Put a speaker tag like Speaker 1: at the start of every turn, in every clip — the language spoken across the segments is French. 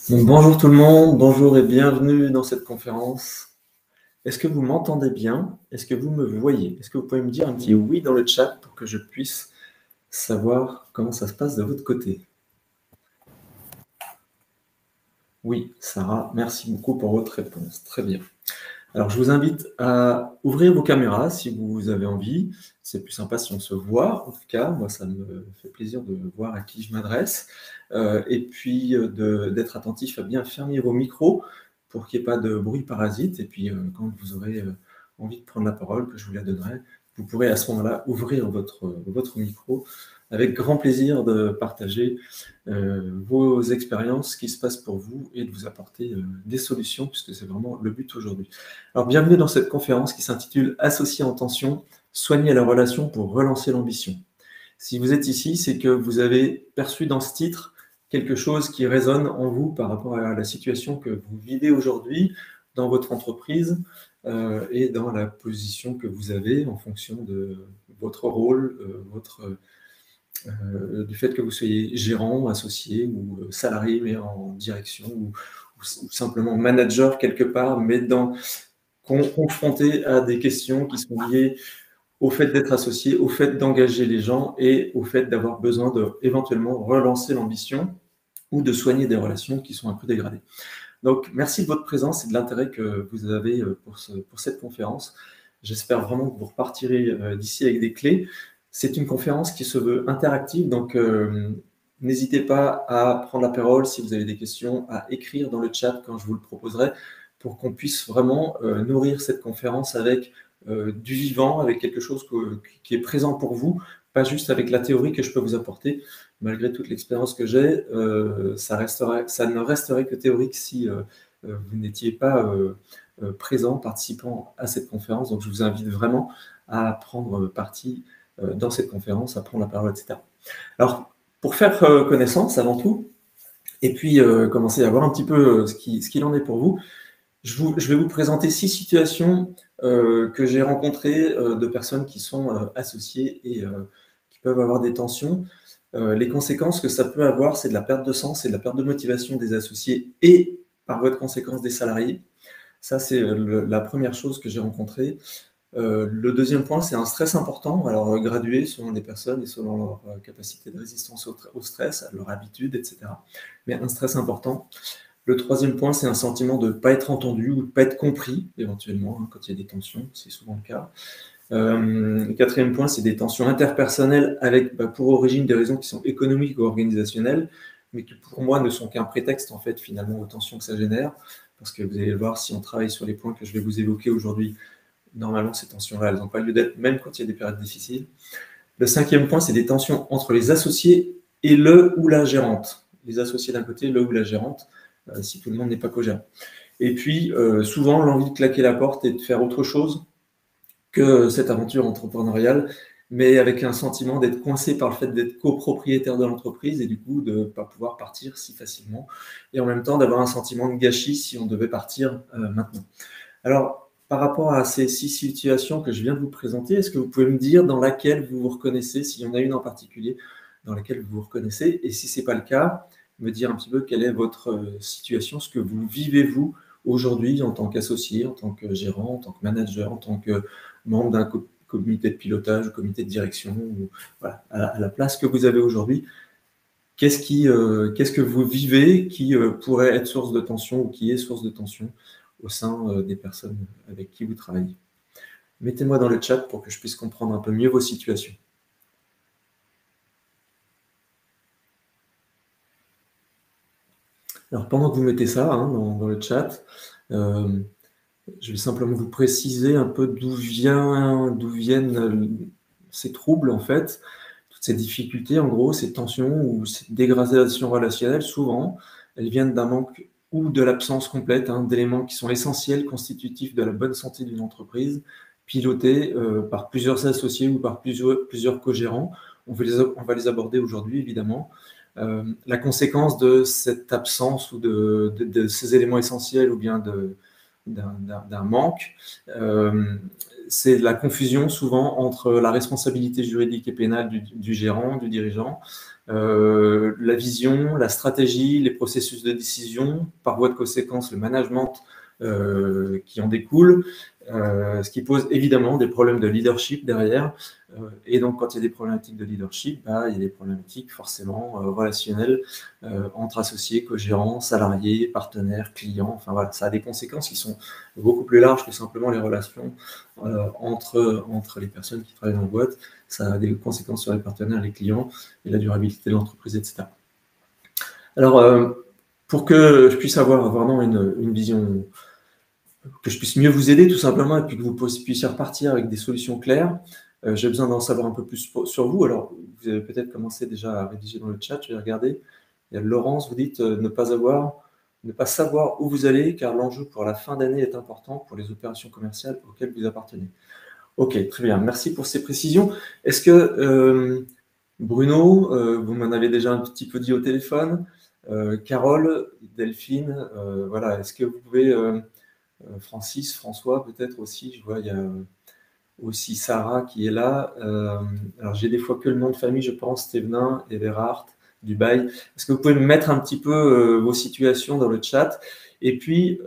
Speaker 1: Donc, bonjour tout le monde, bonjour et bienvenue dans cette conférence. Est-ce que vous m'entendez bien? Est-ce que vous me voyez? Est-ce que vous pouvez me dire un petit oui dans le chat pour que je puisse savoir comment ça se passe de votre côté? Oui, Sarah, merci beaucoup pour votre réponse. Très bien. Alors, je vous invite à ouvrir vos caméras si vous avez envie. C'est plus sympa si on se voit. En tout cas, moi, ça me fait plaisir de voir à qui je m'adresse. Et puis, d'être attentif à bien fermer vos micros pour qu'il n'y ait pas de bruit parasite. Et puis, quand vous aurez envie de prendre la parole, que je vous la donnerai, vous pourrez à ce moment-là ouvrir votre micro avec grand plaisir de partager vos expériences, ce qui se passe pour vous et de vous apporter des solutions, puisque c'est vraiment le but aujourd'hui. Alors, bienvenue dans cette conférence qui s'intitule « Associés en tension, soigner la relation pour relancer l'ambition ». Si vous êtes ici, c'est que vous avez perçu dans ce titre quelque chose qui résonne en vous par rapport à la situation que vous vivez aujourd'hui dans votre entreprise et dans la position que vous avez en fonction de votre rôle, du fait que vous soyez gérant, associé ou salarié, mais en direction, ou simplement manager quelque part, mais confronté à des questions qui sont liées au fait d'être associé, au fait d'engager les gens et au fait d'avoir besoin de éventuellement relancer l'ambition ou de soigner des relations qui sont un peu dégradées. Donc, merci de votre présence et de l'intérêt que vous avez pour cette conférence. J'espère vraiment que vous repartirez d'ici avec des clés. C'est une conférence qui se veut interactive, donc n'hésitez pas à prendre la parole si vous avez des questions, à écrire dans le chat quand je vous le proposerai, pour qu'on puisse vraiment nourrir cette conférence avec du vivant, avec quelque chose qui est présent pour vous, pas juste avec la théorie que je peux vous apporter. Malgré toute l'expérience que j'ai, ça ne resterait que théorique si vous n'étiez pas présent, participant à cette conférence. Donc je vous invite vraiment à prendre partie dans cette conférence, à prendre la parole, etc. Alors, pour faire connaissance avant tout, et puis commencer à voir un petit peu ce qu'il en est pour vous, je vais vous présenter 6 situations que j'ai rencontrées de personnes qui sont associées et qui peuvent avoir des tensions. Les conséquences que ça peut avoir, c'est de la perte de sens, c'est de la perte de motivation des associés et par voie de conséquence des salariés. Ça, c'est la première chose que j'ai rencontrée. Le deuxième point, c'est un stress important, alors gradué selon les personnes et selon leur capacité de résistance au stress, à leur habitude, etc. Mais un stress important. Le troisième point, c'est un sentiment de ne pas être entendu ou de ne pas être compris, éventuellement, hein, quand il y a des tensions, c'est souvent le cas. Le quatrième point, c'est des tensions interpersonnelles avec pour origine des raisons qui sont économiques ou organisationnelles, mais qui pour moi ne sont qu'un prétexte en fait finalement aux tensions que ça génère, parce que vous allez le voir si on travaille sur les points que je vais vous évoquer aujourd'hui, normalement ces tensions-là, elles n'ont pas lieu d'être, même quand il y a des périodes difficiles. Le cinquième point, c'est des tensions entre les associés et le ou la gérante. Les associés d'un côté, le ou la gérante, si tout le monde n'est pas co-gérant. Et puis, souvent, l'envie de claquer la porte et de faire autre chose que cette aventure entrepreneuriale, mais avec un sentiment d'être coincé par le fait d'être copropriétaire de l'entreprise et du coup de ne pas pouvoir partir si facilement, et en même temps d'avoir un sentiment de gâchis si on devait partir maintenant. Alors, par rapport à ces 6 situations que je viens de vous présenter, est-ce que vous pouvez me dire dans laquelle vous vous reconnaissez, s'il y en a une en particulier dans laquelle vous vous reconnaissez, et si ce n'est pas le cas, me dire un petit peu quelle est votre situation, ce que vous vivez vous aujourd'hui en tant qu'associé, en tant que gérant, en tant que manager, en tant que membre d'un comité de pilotage ou comité de direction, ou, voilà, à la place que vous avez aujourd'hui. Qu'est-ce que vous vivez qui pourrait être source de tension ou qui est source de tension au sein des personnes avec qui vous travaillez? Mettez-moi dans le chat pour que je puisse comprendre un peu mieux vos situations. Alors, pendant que vous mettez ça hein, dans le chat, je vais simplement vous préciser un peu d'où viennent ces troubles, en fait, toutes ces difficultés, en gros, ces tensions ou ces dégradations relationnelles, souvent, elles viennent d'un manque ou de l'absence complète hein, d'éléments qui sont essentiels, constitutifs de la bonne santé d'une entreprise, pilotés par plusieurs associés ou par plusieurs co-gérants. On va les aborder aujourd'hui, évidemment. La conséquence de cette absence ou de ces éléments essentiels ou bien d'un manque, c'est la confusion souvent entre la responsabilité juridique et pénale du gérant, du dirigeant, la vision, la stratégie, les processus de décision, par voie de conséquence le management qui en découle, ce qui pose évidemment des problèmes de leadership derrière. Et donc, quand il y a des problématiques de leadership, il y a des problématiques forcément relationnelles entre associés, co-gérants, salariés, partenaires, clients. Enfin voilà, ça a des conséquences qui sont beaucoup plus larges que simplement les relations entre les personnes qui travaillent dans la boîte. Ça a des conséquences sur les partenaires, les clients et la durabilité de l'entreprise, etc. Alors, pour que je puisse avoir vraiment une vision, que je puisse mieux vous aider tout simplement, et puis que vous puissiez repartir avec des solutions claires, j'ai besoin d'en savoir un peu plus sur vous. Alors, vous avez peut-être commencé déjà à rédiger dans le chat, je vais regarder. Il y a Laurence, vous dites ne pas savoir où vous allez, car l'enjeu pour la fin d'année est important pour les opérations commerciales auxquelles vous appartenez. Ok, très bien, merci pour ces précisions. Est-ce que, Bruno, vous m'en avez déjà un petit peu dit au téléphone, Carole, Delphine, voilà, est-ce que vous pouvez, Francis, François peut-être aussi, je vois, il y a aussi Sarah qui est là. Alors j'ai des fois que le nom de famille, je pense, Stevenin, Everhart, Dubaï. Est-ce que vous pouvez me mettre un petit peu vos situations dans le chat et puis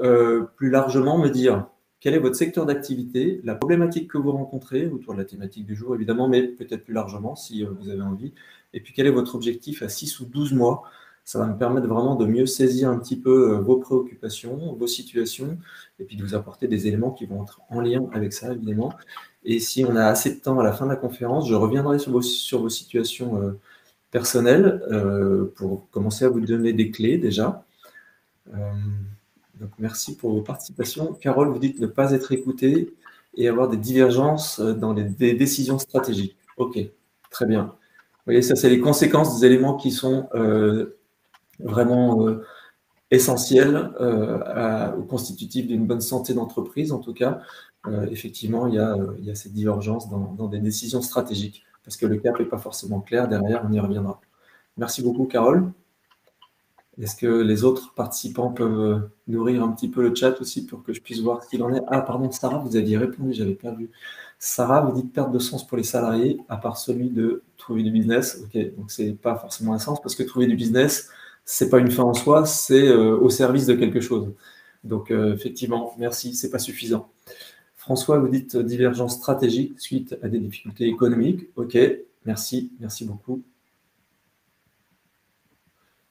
Speaker 1: plus largement me dire quel est votre secteur d'activité, la problématique que vous rencontrez autour de la thématique du jour évidemment, mais peut-être plus largement si vous avez envie, et puis quel est votre objectif à 6 ou 12 mois. Ça va me permettre vraiment de mieux saisir un petit peu vos préoccupations, vos situations, et puis de vous apporter des éléments qui vont être en lien avec ça évidemment. Et si on a assez de temps à la fin de la conférence, je reviendrai sur vos situations personnelles pour commencer à vous donner des clés déjà. Donc merci pour vos participations. Carole, vous dites ne pas être écouté et avoir des divergences dans des décisions stratégiques. Ok, très bien. Vous voyez, ça c'est les conséquences des éléments qui sont vraiment essentiels ou constitutifs d'une bonne santé d'entreprise en tout cas. Effectivement, il y a ces divergences dans des décisions stratégiques, parce que le cap n'est pas forcément clair. Derrière, on y reviendra. Merci beaucoup, Carole. Est-ce que les autres participants peuvent nourrir un petit peu le chat aussi pour que je puisse voir ce qu'il en est? Ah, pardon, Sarah, vous aviez répondu, je n'avais pas vu. Sarah, vous dites perte de sens pour les salariés, à part celui de trouver du business. Ok, donc c'est pas forcément un sens, parce que trouver du business, c'est pas une fin en soi, c'est au service de quelque chose. Donc effectivement, merci, c'est pas suffisant. François, vous dites divergence stratégique suite à des difficultés économiques. Ok, merci, merci beaucoup.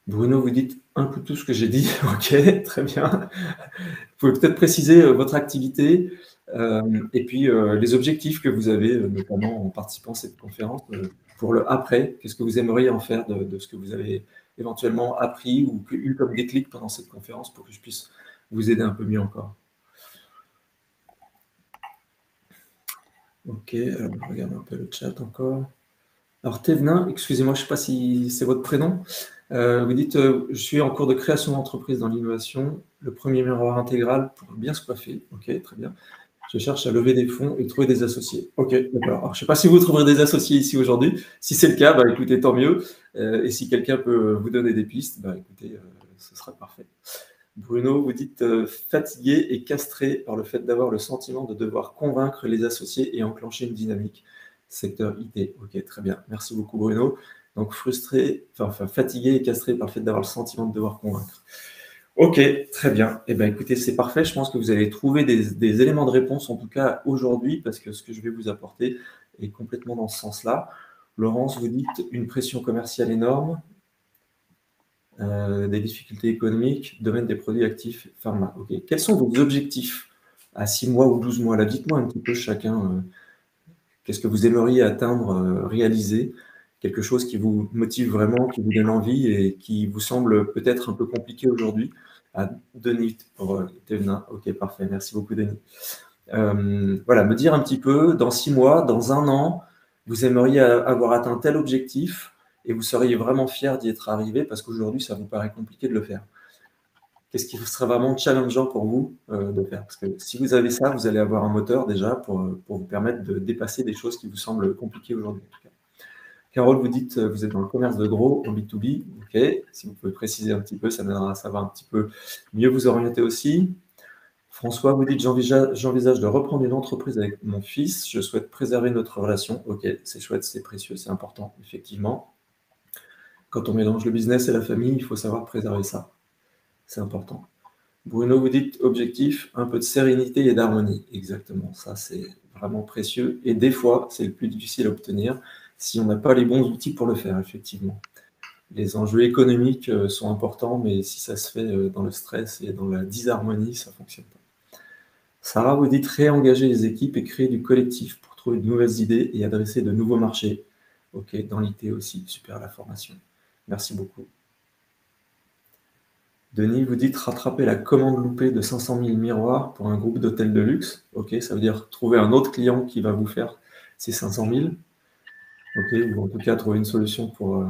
Speaker 1: Bruno, vous dites un peu tout ce que j'ai dit. Ok, très bien. Vous pouvez peut-être préciser votre activité et puis les objectifs que vous avez, notamment en participant à cette conférence, pour le après. Qu'est-ce que vous aimeriez en faire de ce que vous avez éventuellement appris ou eu comme déclic pendant cette conférence pour que je puisse vous aider un peu mieux encore? Ok, alors je regarde un peu le chat encore. Alors Thévenin, excusez-moi, je ne sais pas si c'est votre prénom. Vous dites je suis en cours de création d'entreprise dans l'innovation, le premier miroir intégral pour bien se coiffer. Ok, très bien. Je cherche à lever des fonds et trouver des associés. Ok, d'accord. Alors, je ne sais pas si vous trouverez des associés ici aujourd'hui. Si c'est le cas, écoutez, tant mieux. Et si quelqu'un peut vous donner des pistes, écoutez, ce sera parfait. Bruno, vous dites fatigué et castré par le fait d'avoir le sentiment de devoir convaincre les associés et enclencher une dynamique. Secteur IT. Ok, très bien. Merci beaucoup, Bruno. Donc, frustré, enfin fatigué et castré par le fait d'avoir le sentiment de devoir convaincre. Ok, très bien. Eh bien, écoutez, c'est parfait. Je pense que vous allez trouver des éléments de réponse, en tout cas aujourd'hui, parce que ce que je vais vous apporter est complètement dans ce sens-là. Laurence, vous dites une pression commerciale énorme, des difficultés économiques, domaine des produits actifs, pharma. Ok. Quels sont vos objectifs à 6 mois ou 12 mois? Là, dites-moi un petit peu chacun, qu'est-ce que vous aimeriez atteindre, réaliser? Quelque chose qui vous motive vraiment, qui vous donne envie et qui vous semble peut-être un peu compliqué aujourd'hui. À Denis pour Thévenin. Ok, parfait. Merci beaucoup, Denis. Voilà, me dire un petit peu, dans 6 mois, dans 1 an, vous aimeriez avoir atteint tel objectif et vous seriez vraiment fier d'y être arrivé parce qu'aujourd'hui, ça vous paraît compliqué de le faire. Qu'est-ce qui serait vraiment challengeant pour vous de faire? Parce que si vous avez ça, vous allez avoir un moteur déjà pour vous permettre de dépasser des choses qui vous semblent compliquées aujourd'hui. En tout cas. Carole, vous dites vous êtes dans le commerce de gros en B2B. Ok, si vous pouvez préciser un petit peu, ça m'aidera à savoir un petit peu mieux vous orienter aussi. François, vous dites, j'envisage de reprendre une entreprise avec mon fils. Je souhaite préserver notre relation. Ok, c'est chouette, c'est précieux, c'est important, effectivement. Quand on mélange le business et la famille, il faut savoir préserver ça. C'est important. Bruno, vous dites, objectif, un peu de sérénité et d'harmonie. Exactement, ça c'est vraiment précieux. Et des fois, c'est le plus difficile à obtenir si on n'a pas les bons outils pour le faire, effectivement. Les enjeux économiques sont importants, mais si ça se fait dans le stress et dans la disharmonie, ça ne fonctionne pas. Sarah, vous dites réengager les équipes et créer du collectif pour trouver de nouvelles idées et adresser de nouveaux marchés. Ok, dans l'IT aussi, super la formation. Merci beaucoup. Denis, vous dites rattraper la commande loupée de 500 000 miroirs pour un groupe d'hôtels de luxe. Ok, ça veut dire trouver un autre client qui va vous faire ces 500 000. Ok, ou en tout cas trouver une solution pour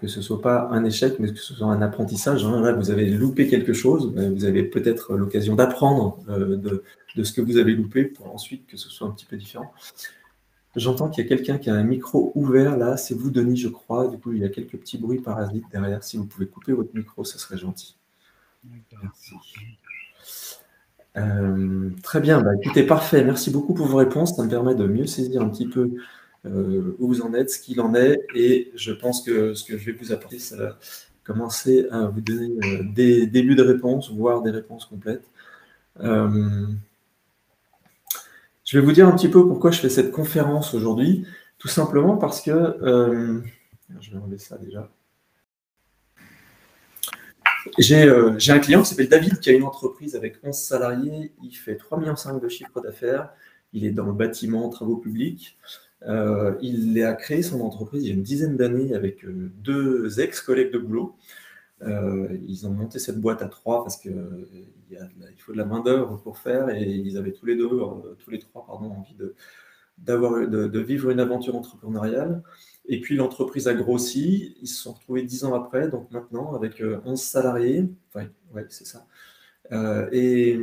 Speaker 1: que ce ne soit pas un échec, mais que ce soit un apprentissage. Hein. Là, vous avez loupé quelque chose, vous avez peut-être l'occasion d'apprendre de ce que vous avez loupé pour ensuite que ce soit un petit peu différent. J'entends qu'il y a quelqu'un qui a un micro ouvert là, c'est vous Denis je crois, du coup il y a quelques petits bruits parasites derrière, si vous pouvez couper votre micro, ce serait gentil. Merci. Très bien, écoutez, parfait, merci beaucoup pour vos réponses, ça me permet de mieux saisir un petit peu où vous en êtes, ce qu'il en est, et je pense que ce que je vais vous apporter, ça va commencer à vous donner des débuts de réponses, voire des réponses complètes. Je vais vous dire un petit peu pourquoi je fais cette conférence aujourd'hui. Tout simplement parce que... je vais enlever ça déjà. J'ai un client qui s'appelle David, qui a une entreprise avec 11 salariés. Il fait 3,5 millions de chiffre d'affaires. Il est dans le bâtiment, travaux publics. Il a créé son entreprise il y a une dizaine d'années avec 2 ex-collègues de boulot. Ils ont monté cette boîte à 3 parce qu'il faut de la main-d'œuvre pour faire, et ils avaient tous les 3, envie de vivre une aventure entrepreneuriale. Et puis l'entreprise a grossi, ils se sont retrouvés 10 ans après, donc maintenant avec 11 salariés, enfin, ouais, c'est ça. Et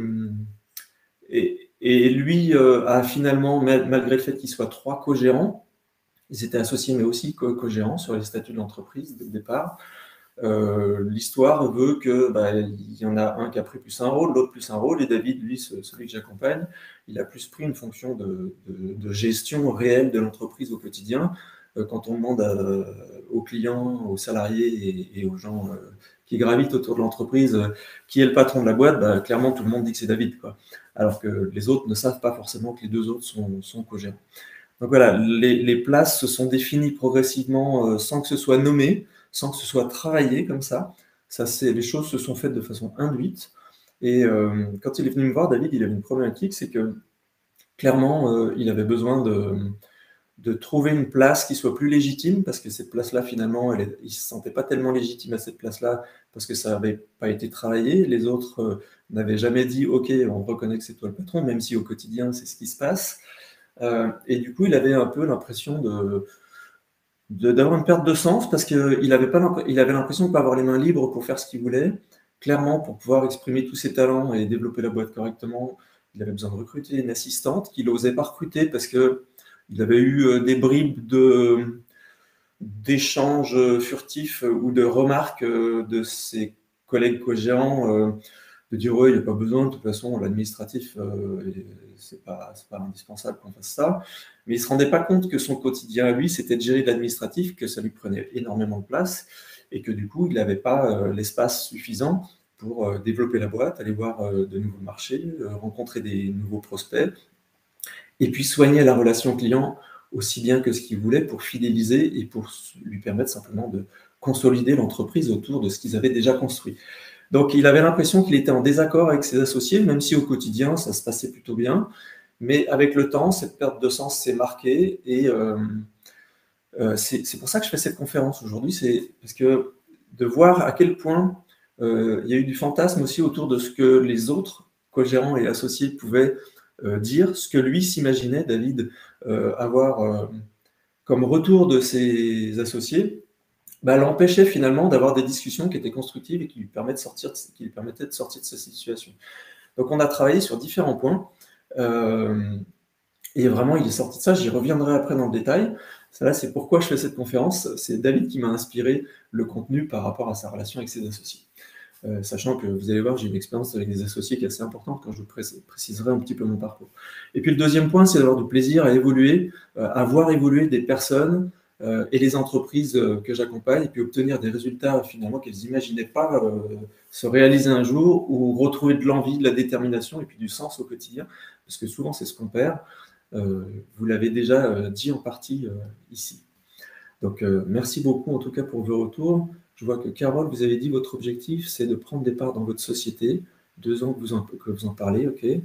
Speaker 1: lui a finalement, malgré le fait qu'il soit 3 co-gérants, ils étaient associés mais aussi co-gérants sur les statuts de l'entreprise dès le départ. L'histoire veut que il y en a un qui a pris plus un rôle, l'autre plus un rôle, et David, lui, celui que j'accompagne, il a plus pris une fonction de gestion réelle de l'entreprise au quotidien. Quand on demande aux clients, aux salariés et aux gens qui gravitent autour de l'entreprise qui est le patron de la boîte, clairement tout le monde dit que c'est David, quoi. Alors que les autres ne savent pas forcément que les 2 autres sont co-gérants. Donc voilà, les places se sont définies progressivement sans que ce soit nommé, sans que ce soit travaillé comme ça. Les choses se sont faites de façon induite. Et quand il est venu me voir, David, il avait une problématique, c'est que clairement, il avait besoin de trouver une place qui soit plus légitime, parce que cette place-là, finalement, il ne se sentait pas tellement légitime à cette place-là, parce que ça n'avait pas été travaillé. Les autres n'avaient jamais dit « Ok, on reconnaît que c'est toi le patron », même si au quotidien, c'est ce qui se passe. Et du coup, il avait un peu l'impression d'avoir une perte de sens, parce qu'il avait l'impression de ne pas avoir les mains libres pour faire ce qu'il voulait. Clairement, pour pouvoir exprimer tous ses talents et développer la boîte correctement, il avait besoin de recruter une assistante qu'il n'osait pas recruter parce qu'il avait eu des bribes d'échanges furtifs ou de remarques de ses collègues co-gérants de dire « Ouais, il n'y a pas besoin, de toute façon, l'administratif, c'est pas indispensable qu'on fasse ça ». Mais il ne se rendait pas compte que son quotidien à lui, c'était de gérer l'administratif, que ça lui prenait énormément de place et que du coup, il n'avait pas l'espace suffisant pour développer la boîte, aller voir de nouveaux marchés, rencontrer des nouveaux prospects et puis soigner la relation client aussi bien que ce qu'il voulait pour fidéliser et pour lui permettre simplement de consolider l'entreprise autour de ce qu'ils avaient déjà construit. Donc, il avait l'impression qu'il était en désaccord avec ses associés, même si au quotidien, ça se passait plutôt bien. Mais avec le temps, cette perte de sens s'est marquée. Et c'est pour ça que je fais cette conférence aujourd'hui. C'est parce que de voir à quel point il y a eu du fantasme aussi autour de ce que les autres co-gérants et associés pouvaient dire, ce que lui s'imaginait, David, avoir comme retour de ses associés. L'empêchait finalement d'avoir des discussions qui étaient constructives et qui lui permettaient de sortir de sa situation. Donc on a travaillé sur différents points et vraiment il est sorti de ça, j'y reviendrai après dans le détail. Ça là, c'est pourquoi je fais cette conférence, c'est David qui m'a inspiré le contenu par rapport à sa relation avec ses associés. sachant que vous allez voir, j'ai une expérience avec des associés qui est assez importante quand je vous préciserai un petit peu mon parcours. Et puis le deuxième point, c'est d'avoir du plaisir à évoluer, à voir évoluer des personnes et les entreprises que j'accompagne, et puis obtenir des résultats finalement qu'elles n'imaginaient pas se réaliser un jour, ou retrouver de l'envie, de la détermination et puis du sens au quotidien, parce que souvent c'est ce qu'on perd. Vous l'avez déjà dit en partie ici. Donc merci beaucoup en tout cas pour vos retours. Je vois que Carole, vous avez dit votre objectif, c'est de prendre des parts dans votre société. 2 ans que vous en parlez, ok. Mais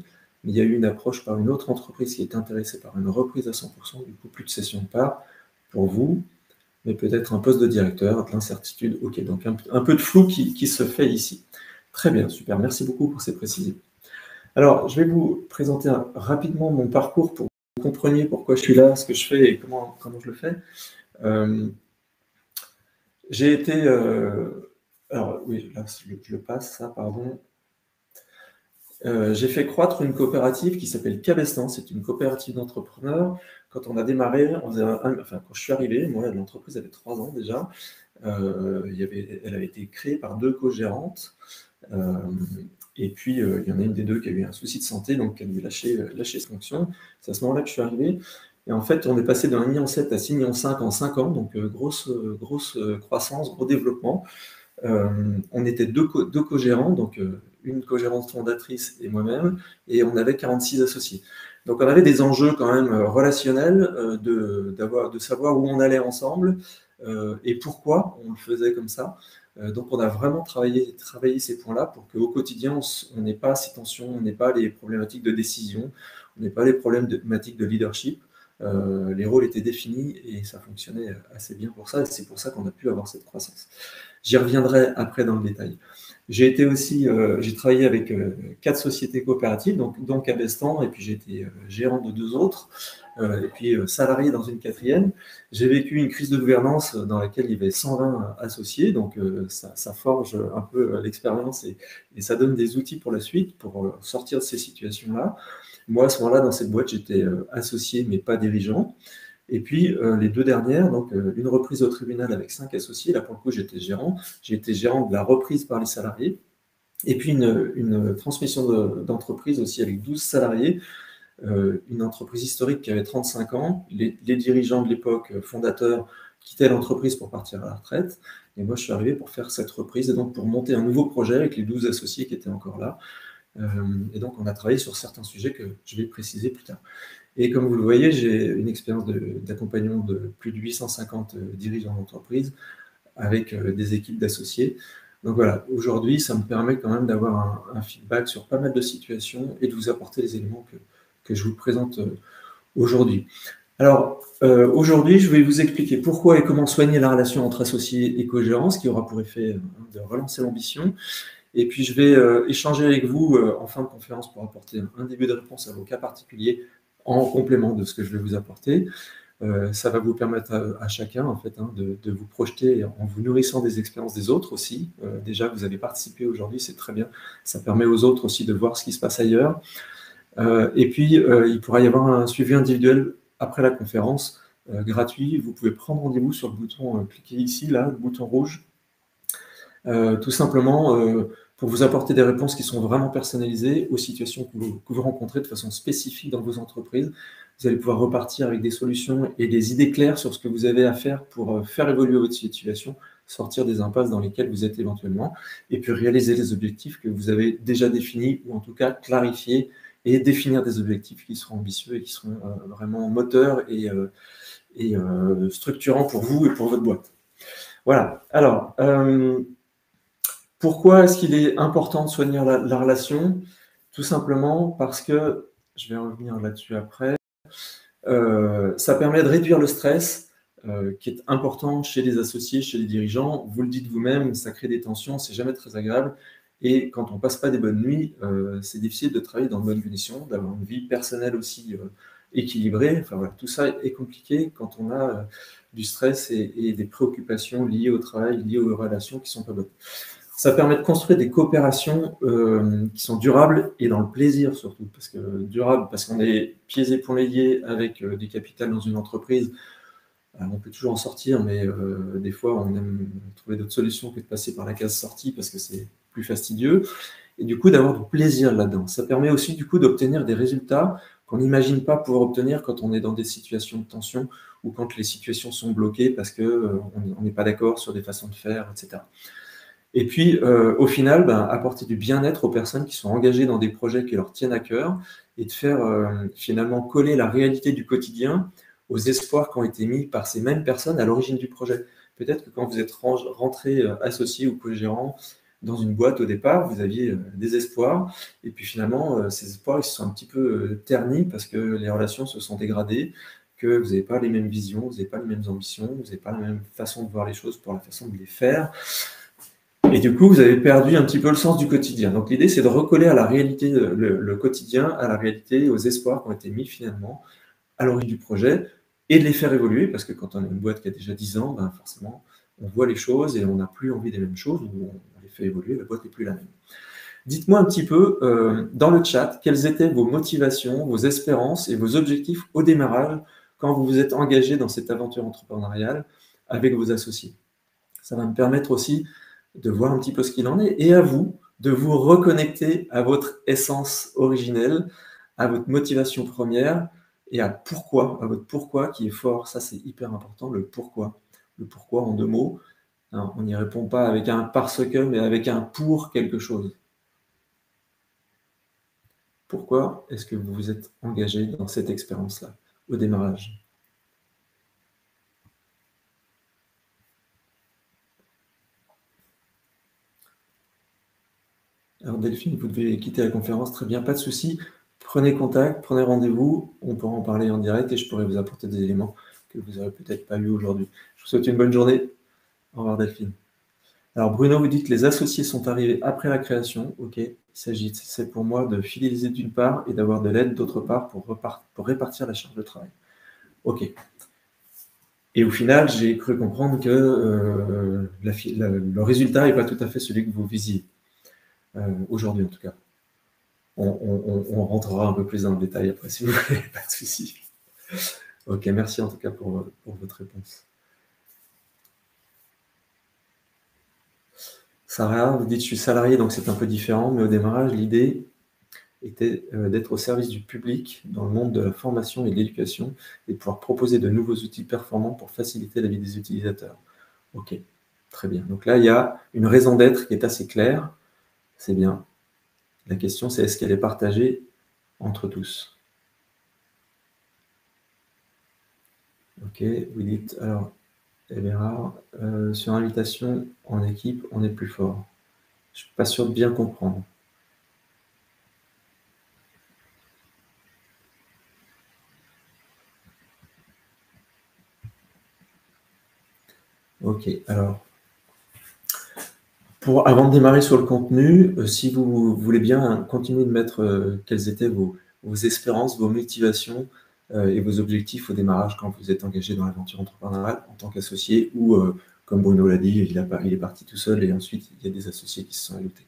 Speaker 1: il y a eu une approche par une autre entreprise qui est intéressée par une reprise à 100%, du coup plus de cession de parts pour vous, mais peut-être un poste de directeur, de l'incertitude, ok. Donc un peu de flou qui se fait ici. Très bien, super, merci beaucoup pour ces précisions. Alors, je vais vous présenter rapidement mon parcours pour que vous compreniez pourquoi je suis là, ce que je fais et comment je le fais. J'ai été... alors, oui, là, je le passe, ça, pardon. J'ai fait croître une coopérative qui s'appelle Cabestan. C'est une coopérative d'entrepreneurs. Quand on a démarré, quand je suis arrivé, moi, l'entreprise avait 3 ans déjà. Elle avait été créée par 2 co-gérantes. Et puis, il y en a une des 2 qui a eu un souci de santé, donc elle a dû lâcher ses fonctions. C'est à ce moment-là que je suis arrivé. Et en fait, on est passé de 1,7 million à 6,5 millions en 5 ans, donc grosse croissance, gros développement. On était 2 co-gérants, donc une co-gérante fondatrice et moi-même, et on avait 46 associés. Donc on avait des enjeux quand même relationnels, de savoir où on allait ensemble et pourquoi on le faisait comme ça. Donc on a vraiment travaillé ces points-là pour qu'au quotidien, on n'ait pas ces tensions, on n'ait pas les problématiques de décision, on n'ait pas les problématiques de leadership. Les rôles étaient définis et ça fonctionnait assez bien pour ça, et c'est pour ça qu'on a pu avoir cette croissance. J'y reviendrai après dans le détail. J'ai travaillé avec 4 sociétés coopératives, donc Cabestan, et puis j'ai été gérant de 2 autres, et puis salarié dans une 4e. J'ai vécu une crise de gouvernance dans laquelle il y avait 120 associés, donc ça forge un peu l'expérience et ça donne des outils pour la suite, pour sortir de ces situations-là. Moi, à ce moment-là, dans cette boîte, j'étais associé, mais pas dirigeant. Et puis, les 2 dernières, donc une reprise au tribunal avec 5 associés. Là, pour le coup, j'étais gérant. J'ai été gérant de la reprise par les salariés. Et puis, une transmission d'entreprise aussi avec 12 salariés. Une entreprise historique qui avait 35 ans. Les dirigeants de l'époque, fondateurs, quittaient l'entreprise pour partir à la retraite. Et moi, je suis arrivé pour faire cette reprise et donc pour monter un nouveau projet avec les 12 associés qui étaient encore là. Et donc, on a travaillé sur certains sujets que je vais préciser plus tard. Et comme vous le voyez, j'ai une expérience d'accompagnement de plus de 850 dirigeants d'entreprise avec des équipes d'associés. Donc voilà, aujourd'hui, ça me permet quand même d'avoir un feedback sur pas mal de situations et de vous apporter les éléments que je vous présente aujourd'hui. Alors, aujourd'hui, je vais vous expliquer pourquoi et comment soigner la relation entre associés et co-gérants, ce qui aura pour effet de relancer l'ambition. Et puis, je vais échanger avec vous en fin de conférence pour apporter un début de réponse à vos cas particuliers en complément de ce que je vais vous apporter. Ça va vous permettre à chacun en fait, de vous projeter en vous nourrissant des expériences des autres aussi. Déjà, vous avez participé aujourd'hui, c'est très bien. Ça permet aux autres aussi de voir ce qui se passe ailleurs. Et puis, il pourra y avoir un suivi individuel après la conférence, gratuit. Vous pouvez prendre rendez-vous sur le bouton, cliquez ici, là, le bouton rouge. Tout simplement pour vous apporter des réponses qui sont vraiment personnalisées aux situations que vous rencontrez de façon spécifique dans vos entreprises. Vous allez pouvoir repartir avec des solutions et des idées claires sur ce que vous avez à faire pour faire évoluer votre situation, sortir des impasses dans lesquelles vous êtes éventuellement, et puis réaliser les objectifs que vous avez déjà définis, ou en tout cas clarifier et définir des objectifs qui seront ambitieux et qui seront vraiment moteurs et structurants pour vous et pour votre boîte. Voilà. Alors, pourquoi est-ce qu'il est important de soigner la relation? Tout simplement parce que, je vais revenir là-dessus après, ça permet de réduire le stress qui est important chez les associés, chez les dirigeants. Vous le dites vous-même, ça crée des tensions, c'est jamais très agréable. Et quand on ne passe pas des bonnes nuits, c'est difficile de travailler dans de bonnes conditions, d'avoir une vie personnelle aussi équilibrée. Enfin voilà, tout ça est compliqué quand on a du stress et des préoccupations liées au travail, liées aux relations qui ne sont pas bonnes. Ça permet de construire des coopérations qui sont durables et dans le plaisir surtout. Parce que durable, parce qu'on est pieds et poings liés avec du capital dans une entreprise. Alors, on peut toujours en sortir, mais des fois, on aime trouver d'autres solutions que de passer par la case sortie parce que c'est plus fastidieux. Et du coup, d'avoir du plaisir là-dedans. Ça permet aussi, du coup, d'obtenir des résultats qu'on n'imagine pas pouvoir obtenir quand on est dans des situations de tension ou quand les situations sont bloquées parce qu'on on n'est pas d'accord sur des façons de faire, etc. Et puis, au final, ben, apporter du bien-être aux personnes qui sont engagées dans des projets qui leur tiennent à cœur et de faire finalement coller la réalité du quotidien aux espoirs qui ont été mis par ces mêmes personnes à l'origine du projet. Peut-être que quand vous êtes rentré associé ou co-gérant dans une boîte au départ, vous aviez des espoirs, et puis finalement, ces espoirs ils se sont un petit peu ternis parce que les relations se sont dégradées, que vous n'avez pas les mêmes visions, vous n'avez pas les mêmes ambitions, vous n'avez pas la même façon de voir les choses pour la façon de les faire. Et du coup, vous avez perdu un petit peu le sens du quotidien. Donc l'idée, c'est de recoller à la réalité, le quotidien, à la réalité, aux espoirs qui ont été mis finalement à l'origine du projet, et de les faire évoluer, parce que quand on a une boîte qui a déjà 10 ans, ben forcément, on voit les choses et on n'a plus envie des mêmes choses, ou on les fait évoluer, la boîte n'est plus la même. Dites-moi un petit peu, dans le chat, quelles étaient vos motivations, vos espérances et vos objectifs au démarrage quand vous vous êtes engagé dans cette aventure entrepreneuriale avec vos associés. Ça va me permettre aussi de voir un petit peu ce qu'il en est, et à vous de vous reconnecter à votre essence originelle, à votre motivation première, et à votre pourquoi qui est fort. Ça, c'est hyper important, le pourquoi. Le pourquoi en 2 mots. Alors, on n'y répond pas avec un parce que, mais avec un pour quelque chose. Pourquoi est-ce que vous vous êtes engagé dans cette expérience-là, au démarrage? Alors Delphine, vous devez quitter la conférence, très bien, pas de souci. Prenez contact, prenez rendez-vous, on pourra en parler en direct et je pourrai vous apporter des éléments que vous n'aurez peut-être pas eu aujourd'hui. Je vous souhaite une bonne journée. Au revoir Delphine. Alors Bruno, vous dites que les associés sont arrivés après la création. Ok, il s'agit, c'est pour moi de fidéliser d'une part et d'avoir de l'aide d'autre part pour répartir la charge de travail. Ok. Et au final, j'ai cru comprendre que le résultat n'est pas tout à fait celui que vous visiez, aujourd'hui en tout cas. On rentrera un peu plus dans le détail après, si vous voulez, pas de souci. Ok, merci en tout cas pour votre réponse. Sarah, vous dites je suis salarié, donc c'est un peu différent, mais au démarrage, l'idée était d'être au service du public dans le monde de la formation et de l'éducation et de pouvoir proposer de nouveaux outils performants pour faciliter la vie des utilisateurs. Ok, très bien. Donc là, il y a une raison d'être qui est assez claire, c'est bien. La question, c'est est-ce qu'elle est partagée entre tous? Ok, vous dites, alors, Eberhard, sur invitation en équipe, on est plus fort. Je ne suis pas sûr de bien comprendre. Ok, alors, avant de démarrer sur le contenu, si vous voulez bien continuer de mettre quelles étaient vos espérances, vos motivations et vos objectifs au démarrage quand vous êtes engagé dans l'aventure entrepreneuriale en tant qu'associé ou, comme Bruno l'a dit, il est parti tout seul et ensuite il y a des associés qui se sont ajoutés.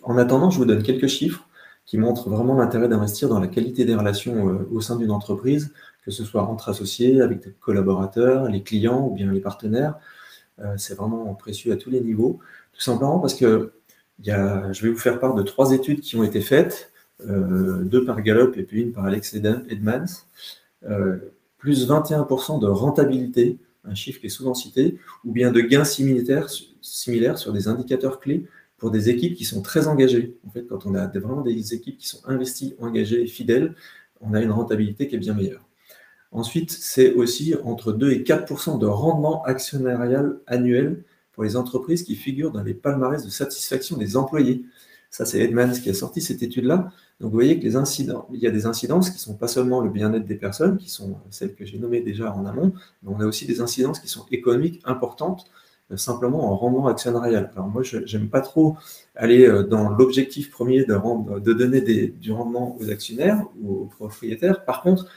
Speaker 1: En attendant, je vous donne quelques chiffres qui montrent vraiment l'intérêt d'investir dans la qualité des relations au sein d'une entreprise, que ce soit entre associés, avec des collaborateurs, les clients ou bien les partenaires. C'est vraiment précieux à tous les niveaux, tout simplement parce que je vais vous faire part de 3 études qui ont été faites, 2 par Gallup et puis une par Alex Edmans, plus 21% de rentabilité, un chiffre qui est souvent cité, ou bien de gains similaires sur des indicateurs clés pour des équipes qui sont très engagées. En fait, quand on a vraiment des équipes qui sont investies, engagées et fidèles, on a une rentabilité qui est bien meilleure. Ensuite, c'est aussi entre 2 et 4% de rendement actionnarial annuel pour les entreprises qui figurent dans les palmarès de satisfaction des employés. Ça, c'est Edmans qui a sorti cette étude-là. Donc, vous voyez que il y a des incidences qui ne sont pas seulement le bien-être des personnes, qui sont celles que j'ai nommées déjà en amont, mais on a aussi des incidences qui sont économiques importantes, simplement en rendement actionnarial. Alors moi, je n'aime pas trop aller dans l'objectif premier de donner du rendement aux actionnaires ou aux propriétaires. Par contre,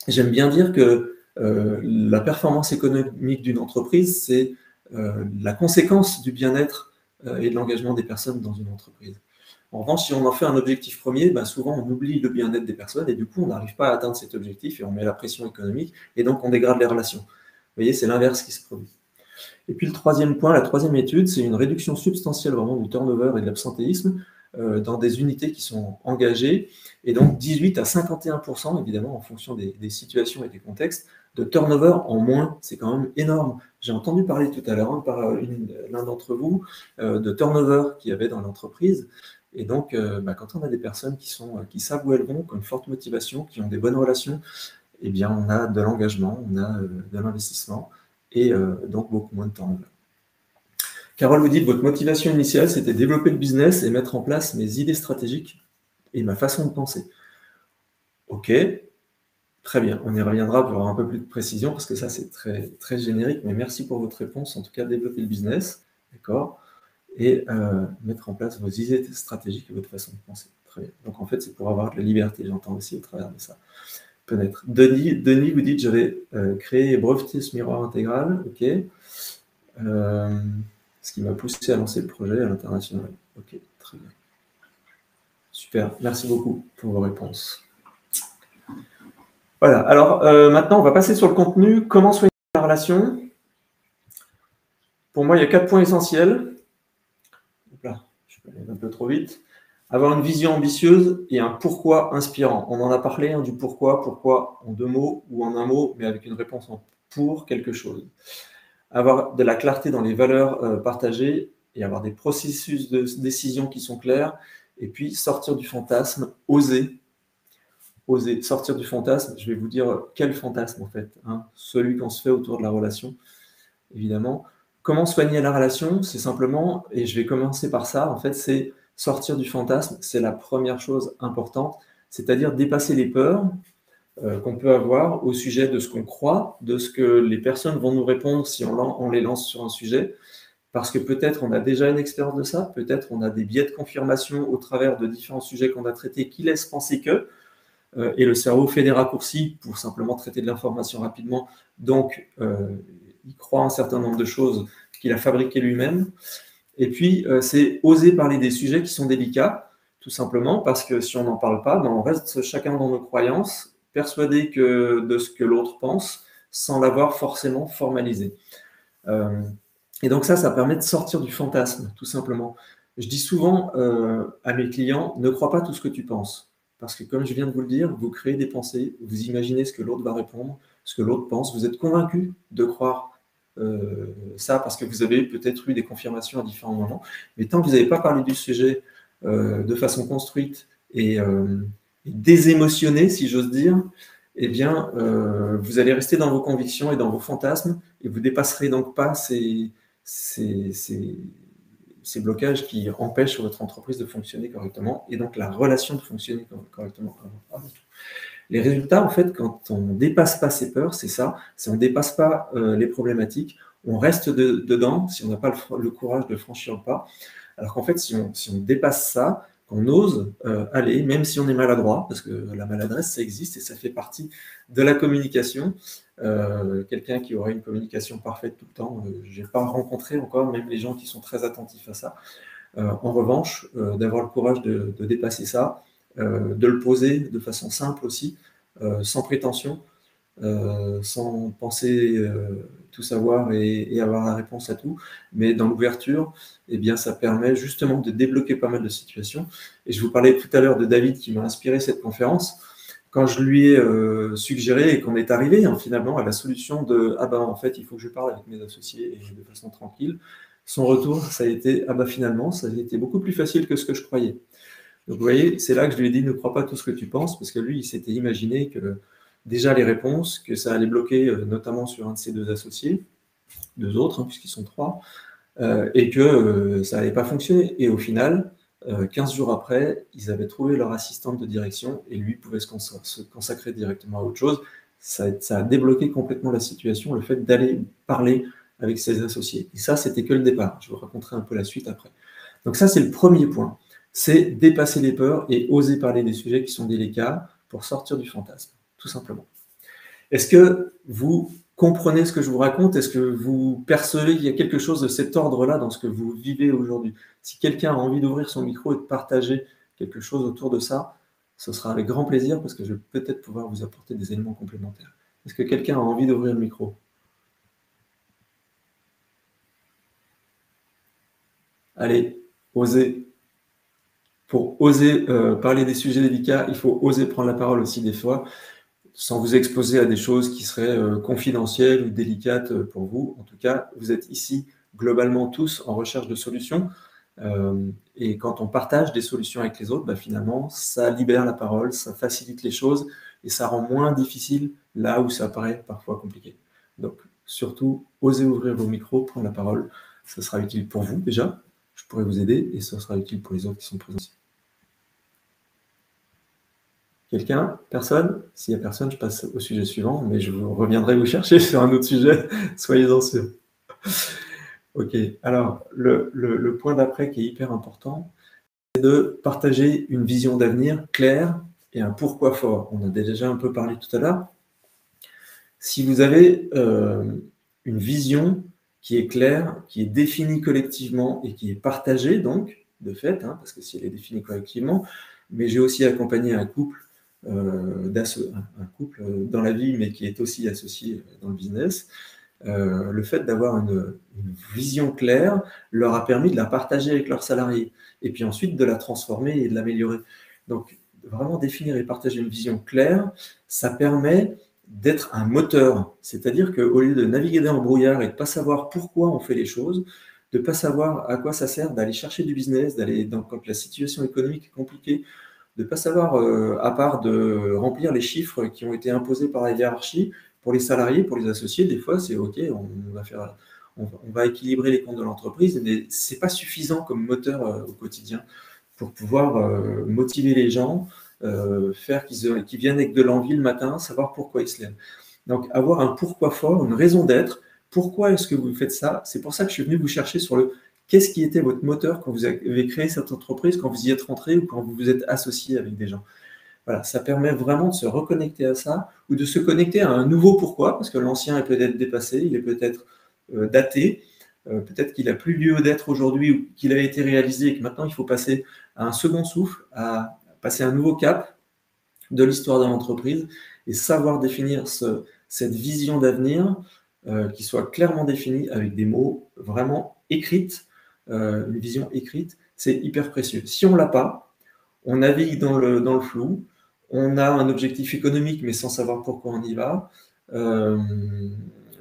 Speaker 1: j'aime bien dire que la performance économique d'une entreprise, c'est la conséquence du bien-être et de l'engagement des personnes dans une entreprise. En revanche, si on en fait un objectif premier, ben souvent on oublie le bien-être des personnes et du coup on n'arrive pas à atteindre cet objectif et on met la pression économique et donc on dégrade les relations. Vous voyez, c'est l'inverse qui se produit. Et puis le troisième point, la troisième étude, c'est une réduction substantielle vraiment du turnover et de l'absentéisme dans des unités qui sont engagées, et donc 18 à 51%, évidemment, en fonction des situations et des contextes, de turnover en moins. C'est quand même énorme. J'ai entendu parler tout à l'heure par l'un d'entre vous de turnover qu'il y avait dans l'entreprise. Et donc, quand on a des personnes qui savent où elles vont, qui ont une forte motivation, qui ont des bonnes relations, eh bien, on a de l'engagement, on a de l'investissement et donc beaucoup moins de turnover. Carole vous dit que votre motivation initiale, c'était développer le business et mettre en place mes idées stratégiques et ma façon de penser. Ok, très bien. On y reviendra pour avoir un peu plus de précision parce que ça, c'est très, très générique. Mais merci pour votre réponse. En tout cas, développer le business, d'accord, et mettre en place vos idées stratégiques et votre façon de penser. Très bien. Donc, en fait, c'est pour avoir de la liberté, j'entends aussi au travers de ça. Peut-être. Denis vous dit que j'avais créé et breveté ce miroir intégral. Ok. Ce qui m'a poussé à lancer le projet à l'international. Ok, très bien. Super, merci beaucoup pour vos réponses. Voilà, alors maintenant on va passer sur le contenu. Comment soigner la relation? Pour moi, il y a 4 points essentiels. Là, je peux aller un peu trop vite. Avoir une vision ambitieuse et un pourquoi inspirant. On en a parlé du pourquoi en 2 mots ou en 1 mot, mais avec une réponse en pour quelque chose. Avoir de la clarté dans les valeurs partagées et avoir des processus de décision qui sont clairs, et puis sortir du fantasme, oser sortir du fantasme. Je vais vous dire quel fantasme en fait, celui qu'on se fait autour de la relation, évidemment. Comment soigner la relation? C'est simplement, et je vais commencer par ça, en fait, c'est sortir du fantasme, c'est la première chose importante, c'est-à-dire dépasser les peurs qu'on peut avoir au sujet de ce qu'on croit, de ce que les personnes vont nous répondre si on les lance sur un sujet, parce que peut-être on a déjà une expérience de ça, peut-être on a des biais de confirmation au travers de différents sujets qu'on a traités qui laissent penser que, et le cerveau fait des raccourcis pour simplement traiter de l'information rapidement, donc il croit un certain nombre de choses qu'il a fabriquées lui-même. Et puis, c'est oser parler des sujets qui sont délicats, tout simplement, parce que si on n'en parle pas, on reste chacun dans nos croyances, persuadé de ce que l'autre pense, sans l'avoir forcément formalisé. Et donc ça permet de sortir du fantasme, tout simplement. Je dis souvent à mes clients, ne crois pas tout ce que tu penses. Parce que comme je viens de vous le dire, vous créez des pensées, vous imaginez ce que l'autre va répondre, ce que l'autre pense, vous êtes convaincu de croire ça parce que vous avez peut-être eu des confirmations à différents moments. Mais tant que vous n'avez pas parlé du sujet de façon construite et désémotionnée, si j'ose dire, eh bien, vous allez rester dans vos convictions et dans vos fantasmes et vous ne dépasserez donc pas ces blocages qui empêchent votre entreprise de fonctionner correctement et donc la relation de fonctionner correctement. Les résultats, en fait, quand on ne dépasse pas ces peurs, c'est ça, si on ne dépasse pas les problématiques, on reste dedans si on n'a pas le courage de franchir le pas. Alors qu'en fait, si on dépasse ça, qu'on ose aller, même si on est maladroit, parce que la maladresse, ça existe et ça fait partie de la communication. Quelqu'un qui aurait une communication parfaite tout le temps, je n'ai pas rencontré encore, même les gens qui sont très attentifs à ça. En revanche, d'avoir le courage de dépasser ça, de le poser de façon simple aussi, sans prétention, sans penser tout savoir et avoir la réponse à tout, mais dans l'ouverture, eh bien, ça permet justement de débloquer pas mal de situations. Et je vous parlais tout à l'heure de David qui m'a inspiré cette conférence. Quand je lui ai suggéré et qu'on est arrivé finalement à la solution de « Ah ben en fait, il faut que je parle avec mes associés et de façon tranquille », son retour, ça a été « Ah ben finalement, ça a été beaucoup plus facile que ce que je croyais ». Donc vous voyez, c'est là que je lui ai dit « Ne crois pas tout ce que tu penses », parce que lui, il s'était imaginé que déjà les réponses, que ça allait bloquer notamment sur un de ses 2 associés, 2 autres, puisqu'ils sont 3, et que ça n'allait pas fonctionner. Et au final, 15 jours après, ils avaient trouvé leur assistante de direction et lui pouvait se consacrer directement à autre chose. Ça a débloqué complètement la situation, le fait d'aller parler avec ses associés. Et ça, c'était que le départ. Je vous raconterai un peu la suite après. Donc ça, c'est le premier point. C'est dépasser les peurs et oser parler des sujets qui sont délicats pour sortir du fantasme, tout simplement. Est-ce que vous comprenez ce que je vous raconte? Est-ce que vous percevez qu'il y a quelque chose de cet ordre-là dans ce que vous vivez aujourd'hui? Si quelqu'un a envie d'ouvrir son micro et de partager quelque chose autour de ça, ce sera avec grand plaisir parce que je vais peut-être pouvoir vous apporter des éléments complémentaires. Est-ce que quelqu'un a envie d'ouvrir le micro? Allez, osez. Pour oser parler des sujets délicats, il faut oser prendre la parole aussi des fois, sans vous exposer à des choses qui seraient confidentielles ou délicates pour vous. En tout cas, vous êtes ici globalement tous en recherche de solutions. Et quand on partage des solutions avec les autres, bah, finalement, ça libère la parole, ça facilite les choses et ça rend moins difficile là où ça paraît parfois compliqué. Donc, surtout, osez ouvrir vos micros, prendre la parole. Ça sera utile pour vous déjà, je pourrais vous aider et ça sera utile pour les autres qui sont présents ici. Quelqu'un? Personne? S'il n'y a personne, je passe au sujet suivant, mais je reviendrai vous chercher sur un autre sujet, soyez-en sûrs. Ok, alors le point d'après qui est hyper important, c'est de partager une vision d'avenir claire et un pourquoi fort. On a déjà un peu parlé tout à l'heure. Si vous avez une vision qui est claire, qui est définie collectivement et qui est partagée, donc, de fait, hein, parce que si elle est définie collectivement, mais j'ai aussi accompagné un couple, un couple dans la vie, mais qui est aussi associé dans le business. Le fait d'avoir une vision claire leur a permis de la partager avec leurs salariés et puis ensuite de la transformer et de l'améliorer. Donc, vraiment définir et partager une vision claire, ça permet d'être un moteur. C'est-à-dire qu'au lieu de naviguer dans le brouillard et de ne pas savoir pourquoi on fait les choses, de ne pas savoir à quoi ça sert d'aller chercher du business, quand la situation économique est compliquée, de ne pas savoir, à part de remplir les chiffres qui ont été imposés par la hiérarchie, pour les salariés, pour les associés, des fois, c'est OK, on va équilibrer les comptes de l'entreprise, mais ce n'est pas suffisant comme moteur au quotidien pour pouvoir motiver les gens, faire qu'ils viennent avec de l'envie le matin, savoir pourquoi ils se lèvent. Donc, avoir un pourquoi fort, une raison d'être. Pourquoi est-ce que vous faites ça? C'est pour ça que je suis venu vous chercher sur qu'est-ce qui était votre moteur quand vous avez créé cette entreprise, quand vous y êtes rentré ou quand vous vous êtes associé avec des gens. Voilà, ça permet vraiment de se reconnecter à ça ou de se connecter à un nouveau pourquoi, parce que l'ancien est peut-être dépassé, il est peut-être daté, peut-être qu'il n'a plus lieu d'être aujourd'hui ou qu'il a été réalisé et que maintenant il faut passer à un second souffle, à passer à un nouveau cap de l'histoire de l'entreprise et savoir définir cette vision d'avenir qui soit clairement définie avec des mots vraiment écrites, une vision écrite, c'est hyper précieux. Si on ne l'a pas, on navigue dans le flou, on a un objectif économique mais sans savoir pourquoi on y va.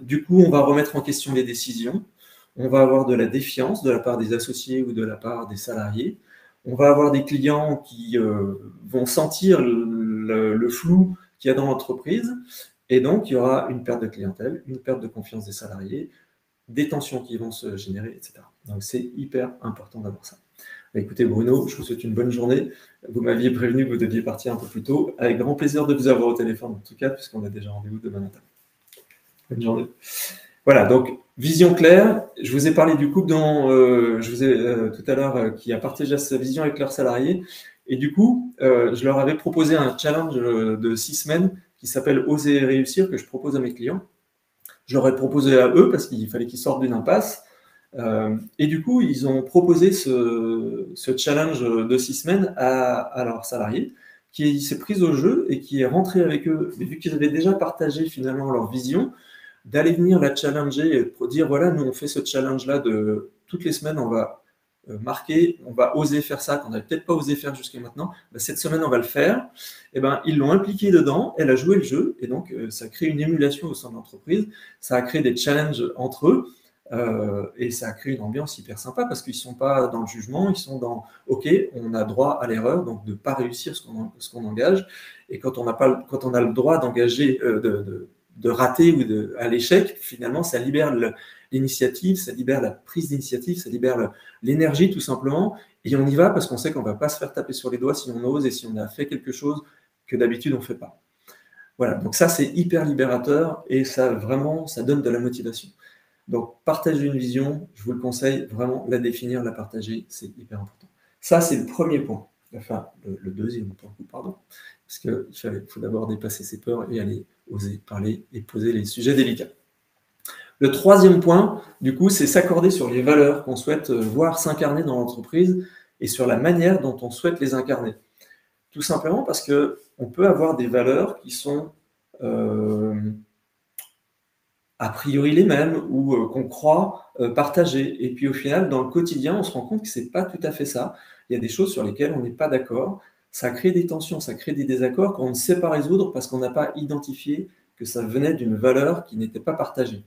Speaker 1: Du coup, on va remettre en question les décisions, on va avoir de la défiance de la part des associés ou de la part des salariés, on va avoir des clients qui vont sentir le flou qu'il y a dans l'entreprise, et donc il y aura une perte de clientèle, une perte de confiance des salariés, des tensions qui vont se générer, etc. Donc c'est hyper important d'avoir ça. Écoutez Bruno, je vous souhaite une bonne journée. Vous m'aviez prévenu que vous deviez partir un peu plus tôt. Avec grand plaisir de vous avoir au téléphone en tout cas, puisqu'on a déjà rendez-vous demain matin. Bonne journée. Voilà, donc vision claire. Je vous ai parlé du couple dont je vous ai tout à l'heure qui a partagé sa vision avec leurs salariés. Et du coup, je leur avais proposé un challenge de 6 semaines qui s'appelle Oser réussir, que je propose à mes clients. Je leur ai proposé à eux parce qu'il fallait qu'ils sortent d'une impasse. Et du coup, ils ont proposé ce challenge de 6 semaines à leurs salariés, qui s'est pris au jeu et qui est rentré avec eux. Mais vu qu'ils avaient déjà partagé finalement leur vision, d'aller venir la challenger pour dire voilà, nous on fait ce challenge-là de toutes les semaines, on va marquer, on va oser faire ça qu'on n'avait peut-être pas osé faire jusqu'à maintenant. Ben, cette semaine, on va le faire. Et ben, ils l'ont impliquée dedans, elle a joué le jeu, et donc ça crée une émulation au sein de l'entreprise, ça a créé des challenges entre eux, et ça a créé une ambiance hyper sympa parce qu'ils ne sont pas dans le jugement, ils sont dans OK, on a droit à l'erreur, donc de ne pas réussir ce qu'on engage. Et quand on a le droit d'engager, de rater ou à l'échec, finalement, ça libère l'initiative, ça libère la prise d'initiative, ça libère l'énergie tout simplement. Et on y va parce qu'on sait qu'on ne va pas se faire taper sur les doigts si on ose et si on a fait quelque chose que d'habitude on ne fait pas. Voilà, donc ça c'est hyper libérateur et ça vraiment, ça donne de la motivation. Donc partager une vision, je vous le conseille, vraiment la définir, la partager, c'est hyper important. Ça c'est le premier point, enfin le deuxième point, pardon, parce qu'il faut d'abord dépasser ses peurs et aller oser parler et poser les sujets délicats. Le troisième point, du coup, c'est s'accorder sur les valeurs qu'on souhaite voir s'incarner dans l'entreprise et sur la manière dont on souhaite les incarner. Tout simplement parce qu'on peut avoir des valeurs qui sont a priori les mêmes ou qu'on croit partager. Et puis au final, dans le quotidien, on se rend compte que ce n'est pas tout à fait ça. Il y a des choses sur lesquelles on n'est pas d'accord. Ça crée des tensions, ça crée des désaccords qu'on ne sait pas résoudre parce qu'on n'a pas identifié que ça venait d'une valeur qui n'était pas partagée.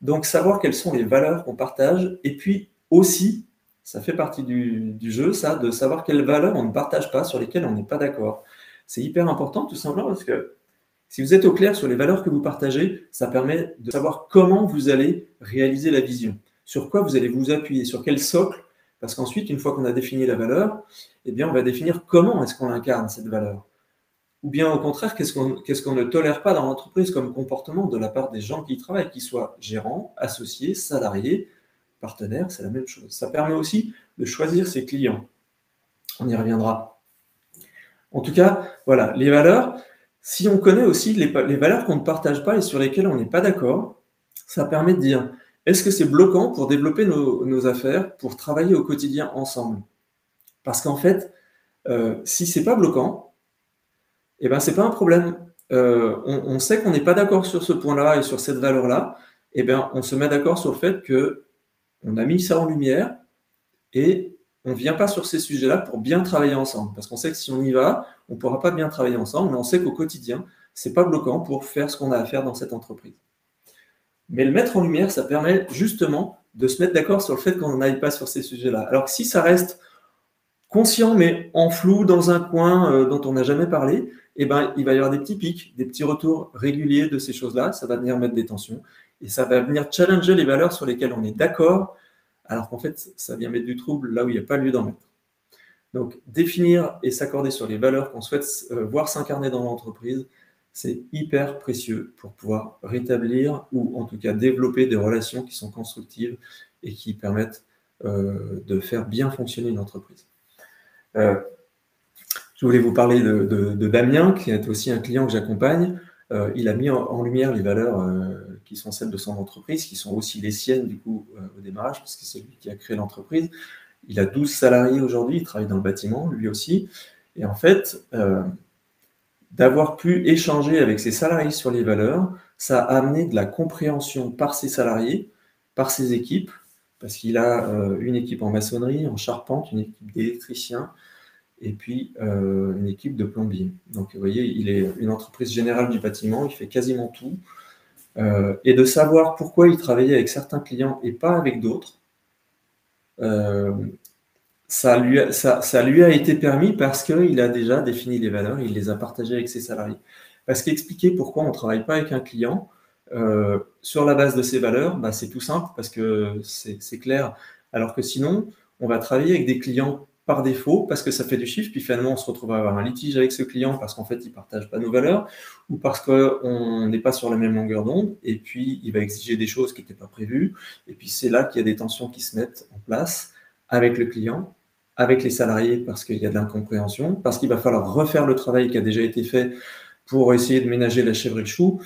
Speaker 1: Donc savoir quelles sont les valeurs qu'on partage et puis aussi, ça fait partie du jeu, ça, de savoir quelles valeurs on ne partage pas, sur lesquelles on n'est pas d'accord. C'est hyper important tout simplement parce que si vous êtes au clair sur les valeurs que vous partagez, ça permet de savoir comment vous allez réaliser la vision, sur quoi vous allez vous appuyer, sur quel socle, parce qu'ensuite, une fois qu'on a défini la valeur, eh bien, on va définir comment est-ce qu'on incarne cette valeur. Ou bien au contraire, qu'est-ce qu'on ne tolère pas dans l'entreprise comme comportement de la part des gens qui y travaillent, qu'ils soient gérants, associés, salariés, partenaires, c'est la même chose. Ça permet aussi de choisir ses clients. On y reviendra. En tout cas, voilà, les valeurs, si on connaît aussi les valeurs qu'on ne partage pas et sur lesquelles on n'est pas d'accord, ça permet de dire, est-ce que c'est bloquant pour développer nos affaires, pour travailler au quotidien ensemble? Parce qu'en fait, si c'est pas bloquant, eh ben, c'est pas un problème. On sait qu'on n'est pas d'accord sur ce point-là et sur cette valeur-là, eh bien, on se met d'accord sur le fait qu'on a mis ça en lumière et on ne vient pas sur ces sujets-là pour bien travailler ensemble. Parce qu'on sait que si on y va, on ne pourra pas bien travailler ensemble, mais on sait qu'au quotidien, ce n'est pas bloquant pour faire ce qu'on a à faire dans cette entreprise. Mais le mettre en lumière, ça permet justement de se mettre d'accord sur le fait qu'on n'aille pas sur ces sujets-là. Alors que si ça reste conscient, mais en flou, dans un coin dont on n'a jamais parlé, eh ben, il va y avoir des petits pics, des petits retours réguliers de ces choses-là. Ça va venir mettre des tensions et ça va venir challenger les valeurs sur lesquelles on est d'accord, alors qu'en fait, ça vient mettre du trouble là où il n'y a pas lieu d'en mettre. Donc, définir et s'accorder sur les valeurs qu'on souhaite voir s'incarner dans l'entreprise, c'est hyper précieux pour pouvoir rétablir ou en tout cas développer des relations qui sont constructives et qui permettent de faire bien fonctionner une entreprise. Je voulais vous parler de Damien, qui est aussi un client que j'accompagne. Il a mis en lumière les valeurs qui sont celles de son entreprise, qui sont aussi les siennes du coup au démarrage, parce que c'est lui qui a créé l'entreprise. Il a 12 salariés aujourd'hui, il travaille dans le bâtiment, lui aussi. Et en fait, d'avoir pu échanger avec ses salariés sur les valeurs, ça a amené de la compréhension par ses salariés, par ses équipes, parce qu'il a une équipe en maçonnerie, en charpente, une équipe d'électriciens, et puis une équipe de plombiers. Donc vous voyez, il est une entreprise générale du bâtiment, il fait quasiment tout. Et de savoir pourquoi il travaillait avec certains clients et pas avec d'autres, ça lui a été permis parce qu'il a déjà défini les valeurs, il les a partagées avec ses salariés. Parce qu'expliquer pourquoi on ne travaille pas avec un client sur la base de ses valeurs, bah, c'est tout simple parce que c'est clair. Alors que sinon, on va travailler avec des clients par défaut parce que ça fait du chiffre, puis finalement on se retrouve à avoir un litige avec ce client parce qu'en fait il ne partage pas nos valeurs ou parce qu'on n'est pas sur la même longueur d'onde et puis il va exiger des choses qui n'étaient pas prévues et puis c'est là qu'il y a des tensions qui se mettent en place avec le client, avec les salariés parce qu'il y a de l'incompréhension, parce qu'il va falloir refaire le travail qui a déjà été fait pour essayer de ménager la chèvre et le chou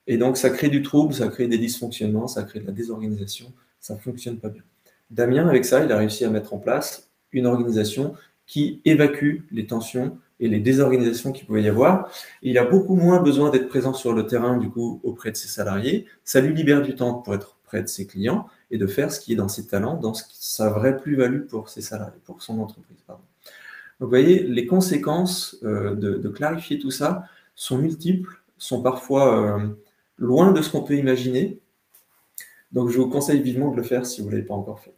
Speaker 1: et donc ça crée du trouble, ça crée des dysfonctionnements, ça crée de la désorganisation, ça ne fonctionne pas bien. Damien, avec ça, il a réussi à mettre en place une organisation qui évacue les tensions et les désorganisations qu'il pouvait y avoir. Et il a beaucoup moins besoin d'être présent sur le terrain, du coup, auprès de ses salariés. Ça lui libère du temps pour être près de ses clients et de faire ce qui est dans ses talents, dans sa vraie plus-value pour ses salariés, pour son entreprise. Pardon. Donc, vous voyez, les conséquences de clarifier tout ça sont multiples, sont parfois loin de ce qu'on peut imaginer. Donc, je vous conseille vivement de le faire si vous ne l'avez pas encore fait.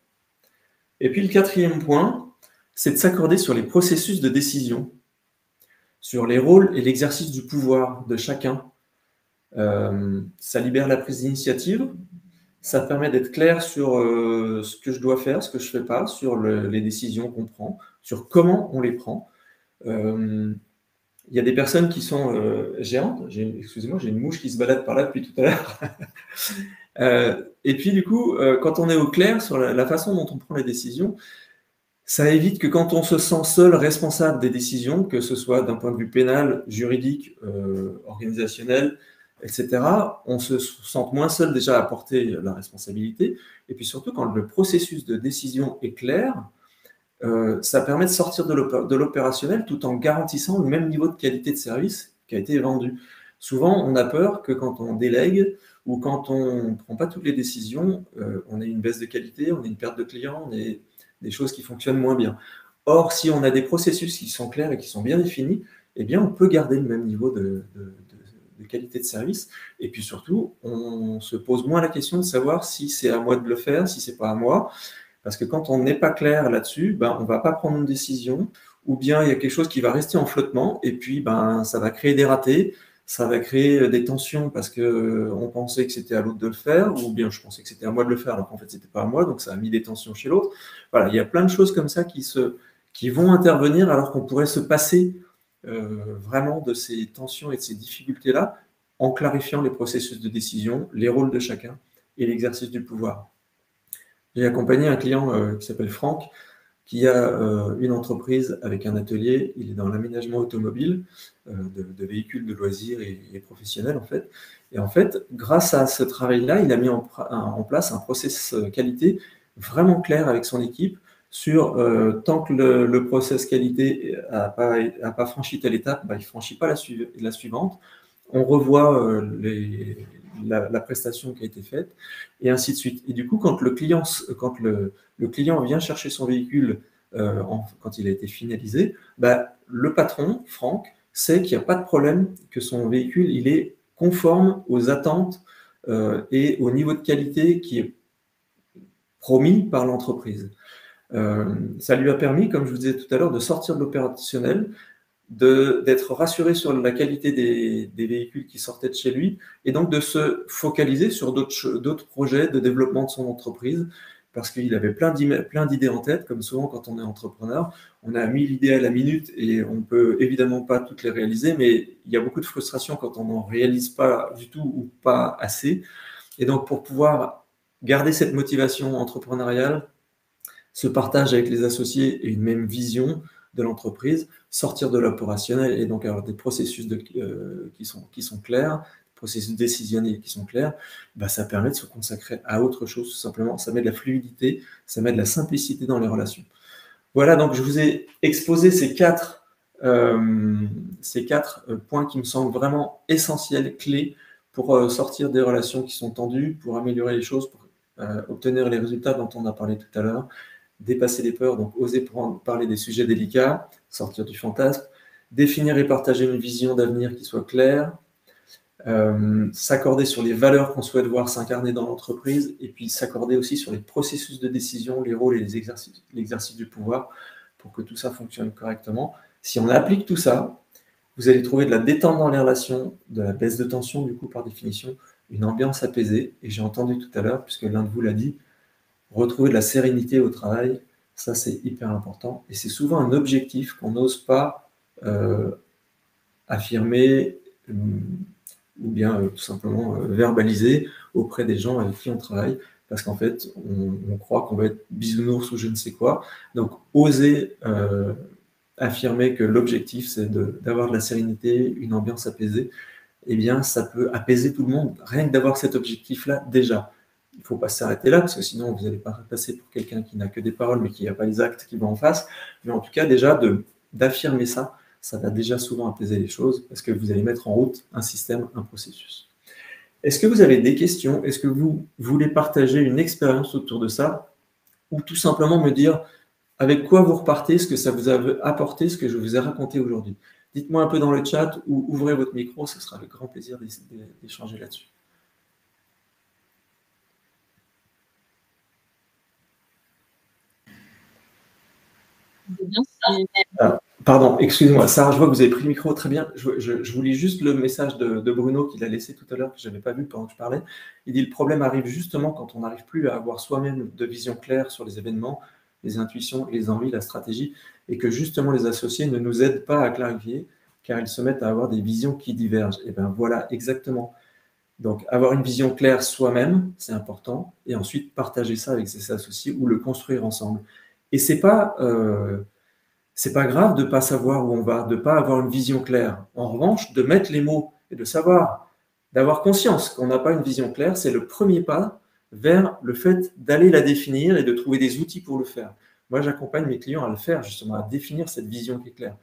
Speaker 1: Et puis le quatrième point, c'est de s'accorder sur les processus de décision, sur les rôles et l'exercice du pouvoir de chacun. Ça libère la prise d'initiative, ça permet d'être clair sur ce que je dois faire, ce que je ne fais pas, sur les décisions qu'on prend, sur comment on les prend. Il y a des personnes qui sont géantes. Excusez-moi, j'ai une mouche qui se balade par là depuis tout à l'heure. Et puis du coup, quand on est au clair sur la façon dont on prend les décisions, ça évite que quand on se sent seul responsable des décisions, que ce soit d'un point de vue pénal, juridique, organisationnel, etc., on se sent moins seul déjà à porter la responsabilité. Et puis surtout, quand le processus de décision est clair, ça permet de sortir de l'opérationnel tout en garantissant le même niveau de qualité de service qui a été vendu. Souvent, on a peur que quand on délègue ou quand on ne prend pas toutes les décisions, on ait une baisse de qualité, on ait une perte de clients, on ait des choses qui fonctionnent moins bien. Or, si on a des processus qui sont clairs et qui sont bien définis, eh bien, on peut garder le même niveau de qualité de service. Et puis surtout, on se pose moins la question de savoir si c'est à moi de le faire, si c'est pas à moi. Parce que quand on n'est pas clair là-dessus, ben, on ne va pas prendre une décision, ou bien il y a quelque chose qui va rester en flottement, et puis ben, ça va créer des ratés, ça va créer des tensions parce qu'on pensait que c'était à l'autre de le faire, ou bien je pensais que c'était à moi de le faire, alors qu'en fait, ce n'était pas à moi, donc ça a mis des tensions chez l'autre. Voilà, il y a plein de choses comme ça qui vont intervenir alors qu'on pourrait se passer vraiment de ces tensions et de ces difficultés-là en clarifiant les processus de décision, les rôles de chacun et l'exercice du pouvoir. J'ai accompagné un client qui s'appelle Franck, qui a une entreprise avec un atelier. Il est dans l'aménagement automobile de véhicules de loisirs et professionnels, en fait. Et en fait, grâce à ce travail-là, il a mis en place un process qualité vraiment clair avec son équipe sur tant que le process qualité n'a pas franchi telle étape, bah, il ne franchit pas la suivante. On revoit la prestation qui a été faite, et ainsi de suite. Et du coup, quand le client vient chercher son véhicule quand il a été finalisé, bah, le patron, Franck, sait qu'il n'y a pas de problème, que son véhicule il est conforme aux attentes et au niveau de qualité qui est promis par l'entreprise. Ça lui a permis, comme je vous disais tout à l'heure, de sortir de l'opérationnel, d'être rassuré sur la qualité des véhicules qui sortaient de chez lui, et donc de se focaliser sur d'autres projets de développement de son entreprise, parce qu'il avait plein d'idées en tête. Comme souvent quand on est entrepreneur, on a 1000 idées à la minute et on ne peut évidemment pas toutes les réaliser, mais il y a beaucoup de frustration quand on n'en réalise pas du tout ou pas assez. Et donc pour pouvoir garder cette motivation entrepreneuriale, ce partage avec les associés et une même vision de l'entreprise, sortir de l'opérationnel et donc avoir des processus qui sont clairs, processus décisionnels qui sont clairs, bah, ça permet de se consacrer à autre chose, tout simplement. Ça met de la fluidité, ça met de la simplicité dans les relations. Voilà, donc je vous ai exposé ces quatre points qui me semblent vraiment essentiels, clés pour sortir des relations qui sont tendues, pour améliorer les choses, pour obtenir les résultats dont on a parlé tout à l'heure, dépasser les peurs, donc oser parler des sujets délicats, sortir du fantasme, définir et partager une vision d'avenir qui soit claire, s'accorder sur les valeurs qu'on souhaite voir s'incarner dans l'entreprise, et puis s'accorder aussi sur les processus de décision, les rôles et l'exercice du pouvoir, pour que tout ça fonctionne correctement. Si on applique tout ça, vous allez trouver de la détente dans les relations, de la baisse de tension, du coup, par définition, une ambiance apaisée, et j'ai entendu tout à l'heure, puisque l'un de vous l'a dit, retrouver de la sérénité au travail, ça c'est hyper important. Et c'est souvent un objectif qu'on n'ose pas affirmer ou bien tout simplement verbaliser auprès des gens avec qui on travaille, parce qu'en fait, on croit qu'on va être bisounours ou je ne sais quoi. Donc, oser affirmer que l'objectif, c'est d'avoir de la sérénité, une ambiance apaisée, eh bien, ça peut apaiser tout le monde, rien que d'avoir cet objectif-là déjà. Il ne faut pas s'arrêter là, parce que sinon, vous n'allez pas passer pour quelqu'un qui n'a que des paroles, mais qui n'a pas les actes qui vont en face. Mais en tout cas, déjà, d'affirmer ça, ça va déjà souvent apaiser les choses, parce que vous allez mettre en route un système, un processus. Est-ce que vous avez des questions? Est-ce que vous voulez partager une expérience autour de ça? Ou tout simplement me dire avec quoi vous repartez, ce que ça vous a apporté, ce que je vous ai raconté aujourd'hui? Dites-moi un peu dans le chat ou ouvrez votre micro, ce sera avec grand plaisir d'échanger là-dessus. Pardon, excusez-moi, Sarah, je vois que vous avez pris le micro, très bien. Je vous lis juste le message de Bruno qu'il a laissé tout à l'heure, que je n'avais pas vu pendant que je parlais. Il dit « Le problème arrive justement quand on n'arrive plus à avoir soi-même de vision claire sur les événements, les intuitions, les envies, la stratégie, et que justement les associés ne nous aident pas à clarifier, car ils se mettent à avoir des visions qui divergent. » Et bien voilà, exactement. Donc, avoir une vision claire soi-même, c'est important, et ensuite partager ça avec ses associés ou le construire ensemble. Et c'est pas grave de ne pas savoir où on va, de ne pas avoir une vision claire. En revanche, de mettre les mots et de savoir d'avoir conscience qu'on n'a pas une vision claire, c'est le premier pas vers le fait d'aller la définir et de trouver des outils pour le faire. Moi, j'accompagne mes clients à le faire, justement, à définir cette vision qui est claire.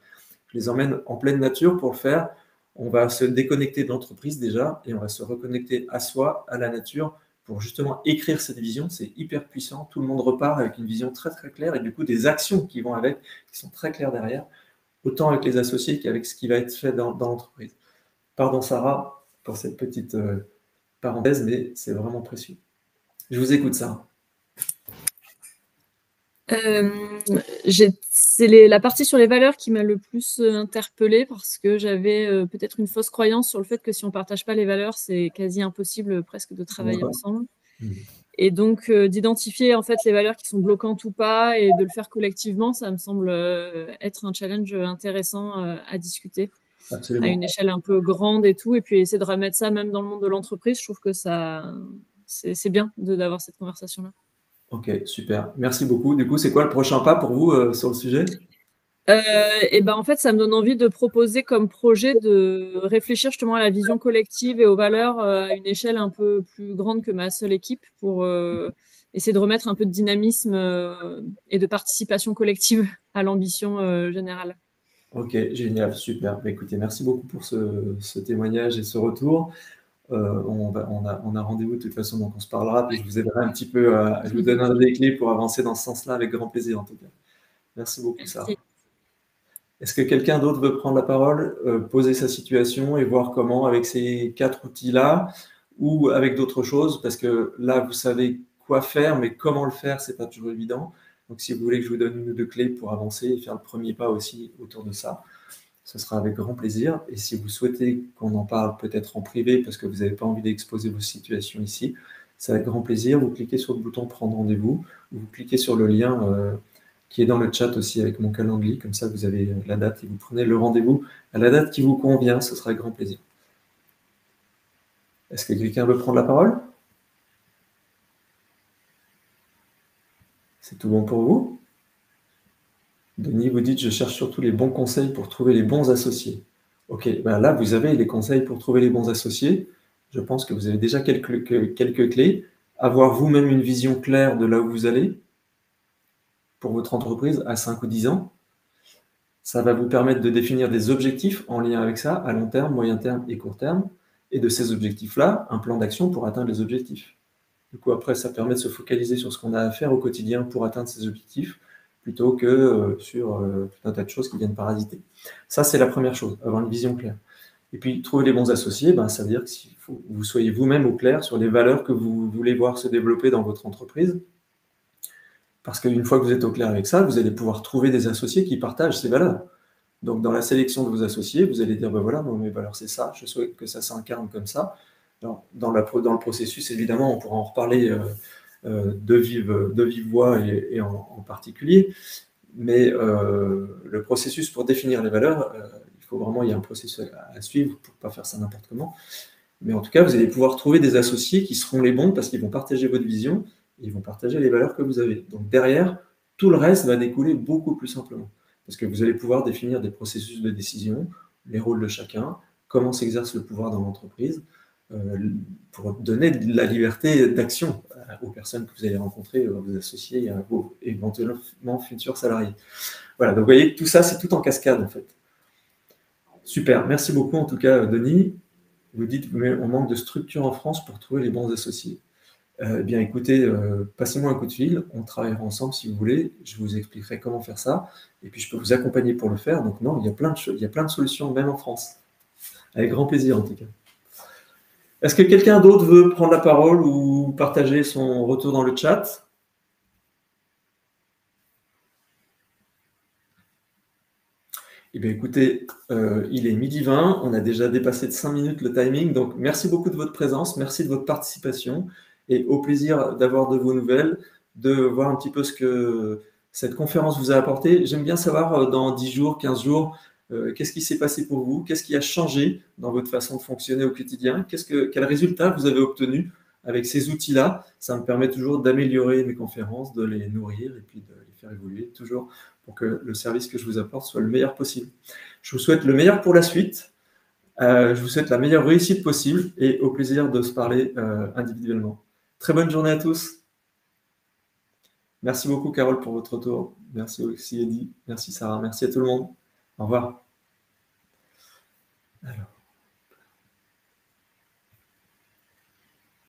Speaker 1: Je les emmène en pleine nature pour le faire. On va se déconnecter de l'entreprise déjà et on va se reconnecter à soi, à la nature, pour justement écrire cette vision. C'est hyper puissant. Tout le monde repart avec une vision très très claire et du coup des actions qui vont avec, qui sont très claires derrière, autant avec les associés qu'avec ce qui va être fait dans l'entreprise. Pardon Sarah pour cette petite parenthèse, mais c'est vraiment précieux. Je vous écoute, Sarah.
Speaker 2: C'est la partie sur les valeurs qui m'a le plus interpellée parce que j'avais peut-être une fausse croyance sur le fait que si on ne partage pas les valeurs, c'est quasi impossible presque de travailler ensemble. Et donc, d'identifier en fait les valeurs qui sont bloquantes ou pas et de le faire collectivement, ça me semble être un challenge intéressant à discuter.
Speaker 1: Absolument.
Speaker 2: À une échelle un peu grande et tout. Et puis, essayer de remettre ça même dans le monde de l'entreprise, je trouve que c'est bien d'avoir cette conversation-là.
Speaker 1: Ok, super. Merci beaucoup. Du coup, c'est quoi le prochain pas pour vous sur le sujet?
Speaker 2: Et ben en fait, ça me donne envie de proposer comme projet de réfléchir justement à la vision collective et aux valeurs à une échelle un peu plus grande que ma seule équipe pour essayer de remettre un peu de dynamisme et de participation collective à l'ambition générale.
Speaker 1: Ok, génial, super. Bah, écoutez, merci beaucoup pour ce témoignage et ce retour. On a rendez-vous de toute façon, donc on se parlera, puis je vous aiderai un petit peu, je vous donnerai des clés pour avancer dans ce sens-là avec grand plaisir en tout cas. Merci beaucoup, Sarah. Est-ce que quelqu'un d'autre veut prendre la parole, poser sa situation et voir comment, avec ces 4 outils-là, ou avec d'autres choses, parce que là, vous savez quoi faire, mais comment le faire, c'est pas toujours évident. Donc, si vous voulez que je vous donne une ou deux clés pour avancer et faire le premier pas aussi autour de ça, ce sera avec grand plaisir. Et si vous souhaitez qu'on en parle peut-être en privé, parce que vous n'avez pas envie d'exposer vos situations ici, c'est avec grand plaisir. Vous cliquez sur le bouton prendre rendez-vous, ou vous cliquez sur le lien qui est dans le chat aussi avec mon calendrier, comme ça vous avez la date et vous prenez le rendez-vous à la date qui vous convient, ce sera avec grand plaisir. Est-ce que quelqu'un veut prendre la parole? C'est tout bon pour vous? Denis, vous dites, je cherche surtout les bons conseils pour trouver les bons associés. Ok, ben là, vous avez les conseils pour trouver les bons associés. Je pense que vous avez déjà quelques clés. Avoir vous-même une vision claire de là où vous allez pour votre entreprise à 5 ou 10 ans. Ça va vous permettre de définir des objectifs en lien avec ça, à long terme, moyen terme et court terme. Et de ces objectifs-là, un plan d'action pour atteindre les objectifs. Du coup, après, ça permet de se focaliser sur ce qu'on a à faire au quotidien pour atteindre ces objectifs, plutôt que sur tout un tas de choses qui viennent parasiter. Ça, c'est la première chose, avoir une vision claire. Et puis, trouver les bons associés, ben, ça veut dire qu'il faut que vous soyez vous-même au clair sur les valeurs que vous voulez voir se développer dans votre entreprise. Parce qu'une fois que vous êtes au clair avec ça, vous allez pouvoir trouver des associés qui partagent ces valeurs. Donc, dans la sélection de vos associés, vous allez dire, ben voilà, moi, mes valeurs, c'est ça, je souhaite que ça s'incarne comme ça. Alors, dans le processus, évidemment, on pourra en reparler de vive voix et en particulier, mais le processus pour définir les valeurs, il faut vraiment, il y a un processus à suivre pour ne pas faire ça n'importe comment. Mais en tout cas, vous allez pouvoir trouver des associés qui seront les bons parce qu'ils vont partager votre vision et ils vont partager les valeurs que vous avez. Donc derrière, tout le reste va découler beaucoup plus simplement. Parce que vous allez pouvoir définir des processus de décision, les rôles de chacun, comment s'exerce le pouvoir dans l'entreprise, pour donner de la liberté d'action aux personnes que vous allez rencontrer, à vos associés et à vos éventuellement futurs salariés. Voilà, donc vous voyez que tout ça, c'est tout en cascade en fait. Super, merci beaucoup en tout cas, Denis. Vous dites, mais on manque de structure en France pour trouver les bons associés. Eh bien, écoutez, passez-moi un coup de fil, on travaillera ensemble si vous voulez, je vous expliquerai comment faire ça, et puis je peux vous accompagner pour le faire. Donc non, il y a plein de choses, il y a plein de solutions, même en France. Avec grand plaisir en tout cas. Est-ce que quelqu'un d'autre veut prendre la parole ou partager son retour dans le chat? Eh bien, écoutez, il est 12h20, on a déjà dépassé de 5 minutes le timing, donc merci beaucoup de votre présence, merci de votre participation, et au plaisir d'avoir de vos nouvelles, de voir un petit peu ce que cette conférence vous a apporté. J'aime bien savoir dans 10 jours, 15 jours, qu'est-ce qui s'est passé pour vous, qu'est-ce qui a changé dans votre façon de fonctionner au quotidien, quel résultat vous avez obtenu avec ces outils-là. Ça me permet toujours d'améliorer mes conférences, de les nourrir et puis de les faire évoluer toujours pour que le service que je vous apporte soit le meilleur possible. Je vous souhaite le meilleur pour la suite. Je vous souhaite la meilleure réussite possible et au plaisir de se parler individuellement. Très bonne journée à tous. Merci beaucoup, Carole, pour votre retour. Merci aussi, Eddy. Merci, Sarah. Merci à tout le monde. Au revoir. Alors.